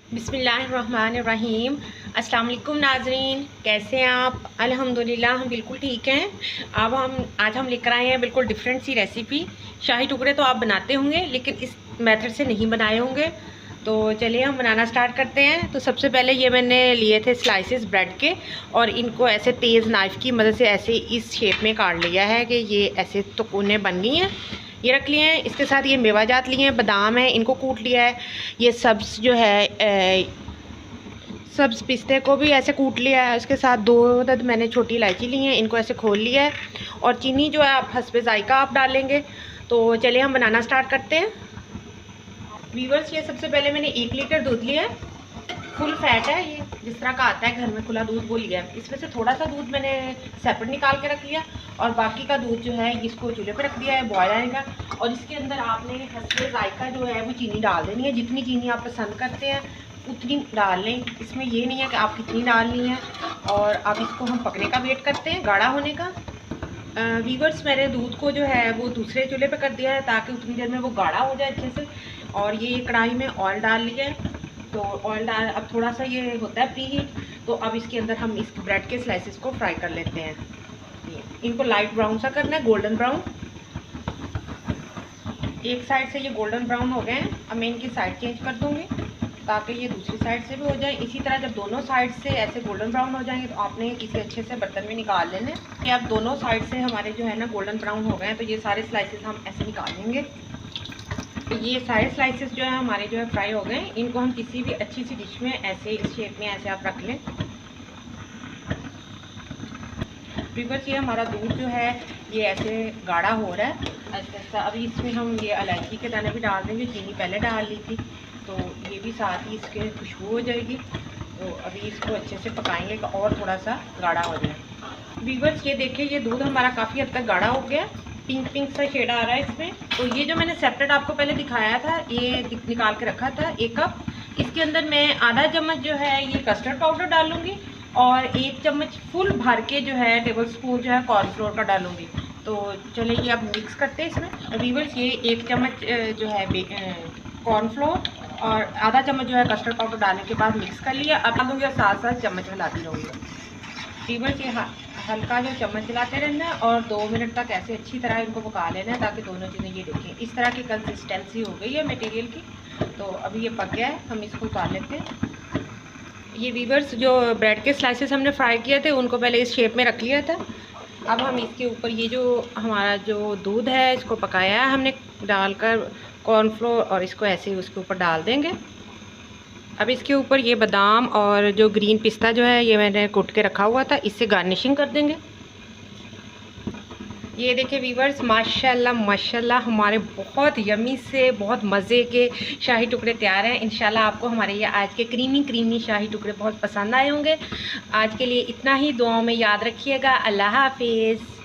बिस्मिल्लाहिर्रहमानिर्रहीम। अस्सलाम वालेकुम नाज़रीन, कैसे हैं आप? अल्हम्दुलिल्लाह हम बिल्कुल ठीक हैं। अब आज हम लेकर आए हैं बिल्कुल डिफरेंट सी रेसिपी। शाही टुकड़े तो आप बनाते होंगे लेकिन इस मेथड से नहीं बनाए होंगे। तो चलिए हम बनाना स्टार्ट करते हैं। तो सबसे पहले ये मैंने लिए थे स्लाइसेस ब्रेड के, और इनको ऐसे तेज़ नाइफ़ की मदद से ऐसे इस शेप में काट लिया है कि ये ऐसे तुकूने बन गई हैं। ये रख लिए हैं। इसके साथ ये मेवाजात लिए हैं, बादाम है, इनको कूट लिया है। ये सब्ज़ जो है सब्ज़ पिस्ते को भी ऐसे कूट लिया है। उसके साथ 2 अदद मैंने छोटी इलायची ली है, इनको ऐसे खोल लिया है। और चीनी जो है आप हस्बे ज़ायका आप डालेंगे। तो चलिए हम बनाना स्टार्ट करते हैं। वीवर्स, ये सबसे पहले मैंने 1 लीटर दूध लिया है। फुल फैट है, ये जिस तरह का आता है घर में खुला दूध वो लिया है। इसमें से थोड़ा सा दूध मैंने सेपरेट निकाल के रख लिया, और बाकी का दूध जो है इसको चूल्हे पे रख दिया है बॉयल आएगा। और इसके अंदर आपने हस्बे ज़ायका जो है वो चीनी डाल देनी है। जितनी चीनी आप पसंद करते हैं उतनी डाल लें। इसमें ये नहीं है कि आप कितनी डालनी है। और अब इसको हम पकने का वेट करते हैं, गाढ़ा होने का। वीवर्स, मैंने दूध को जो है वो दूसरे चूल्हे पे कर दिया है ताकि उतनी देर में वो गाढ़ा हो जाए अच्छे से। और ये कढ़ाई में ऑयल डाल लिया है। तो ऑयल डाल, अब थोड़ा सा ये होता है प्री हीट। तो अब इसके अंदर हम इस ब्रेड के स्लाइसेस को फ्राई कर लेते हैं। इनको लाइट ब्राउन सा करना है, गोल्डन ब्राउन। एक साइड से ये गोल्डन ब्राउन हो गए हैं। अब मैं इनकी साइड चेंज कर दूँगी ताकि ये दूसरी साइड से भी हो जाए। इसी तरह जब दोनों साइड से ऐसे गोल्डन ब्राउन हो जाएंगे तो आपने किसी अच्छे से बर्तन में निकाल लेने। कि अब दोनों साइड से हमारे जो है ना गोल्डन ब्राउन हो गए हैं, तो ये सारे स्लाइसेस हम ऐसे निकाल लेंगे। तो ये सारे स्लाइसेस जो है हमारे जो है फ्राई हो गए। इनको हम किसी भी अच्छी सी डिश में ऐसे इस शेप में ऐसे आप रख लें। वीवर्स, ये हमारा दूध जो है ये ऐसे गाढ़ा हो रहा है ऐसा ऐसा। अभी इसमें हम ये इलायची के दाने भी डाल देंगे, चीनी पहले डाल ली थी तो ये भी साथ ही इसके खुशबू हो जाएगी। तो अभी इसको अच्छे से पकाएंगे कि और थोड़ा सा गाढ़ा हो जाए। वीवर्स, ये देखिए ये दूध हमारा काफ़ी हद तक गाढ़ा हो गया। पिंक पिंक सा शेड आ रहा है इसमें। तो ये जो मैंने सेपरेट आपको पहले दिखाया था, ये निकाल के रखा था 1 कप। इसके अंदर मैं आधा चम्मच जो है ये कस्टर्ड पाउडर डालूंगी, और 1 चम्मच फुल भर के जो है टेबल स्पून जो है कॉर्नफ्लोर का डालूंगी। तो चलिए ये अब मिक्स करते हैं इसमें। वीवर्स, ये 1 चम्मच जो है कॉर्नफ्लोर और आधा चम्मच जो है कस्टर्ड पाउडर डालने के बाद मिक्स कर लिया। अब डालूंगी और साथ साथ चम्मच हिलाती रहूँगी। वीवर्स, ये हल्का जो चम्मच हिलाते रहना है और 2 मिनट तक ऐसे अच्छी तरह इनको पका लेना है ताकि दोनों चीज़ें ये देखें इस तरह की कंसिस्टेंसी हो गई है मटेरियल की। तो अभी ये पक गया है, हम इसको उतार लेते हैं। ये वीवर्स, जो ब्रेड के स्लाइसेस हमने फ्राई किए थे उनको पहले इस शेप में रख लिया था। अब हम इसके ऊपर ये जो हमारा जो दूध है इसको पकाया है हमने डालकर कॉर्नफ्लोर, और इसको ऐसे ही उसके ऊपर डाल देंगे। अब इसके ऊपर ये बादाम और जो ग्रीन पिस्ता जो है ये मैंने कूट के रखा हुआ था, इससे गार्निशिंग कर देंगे। ये देखिए वीवर्स, माशाल्लाह माशाल्लाह हमारे बहुत यमी से बहुत मज़े के शाही टुकड़े तैयार हैं। इंशाल्लाह आपको हमारे ये आज के क्रीमी क्रीमी शाही टुकड़े बहुत पसंद आए होंगे। आज के लिए इतना ही, दुआओं में याद रखिएगा। अल्लाह हाफिज़।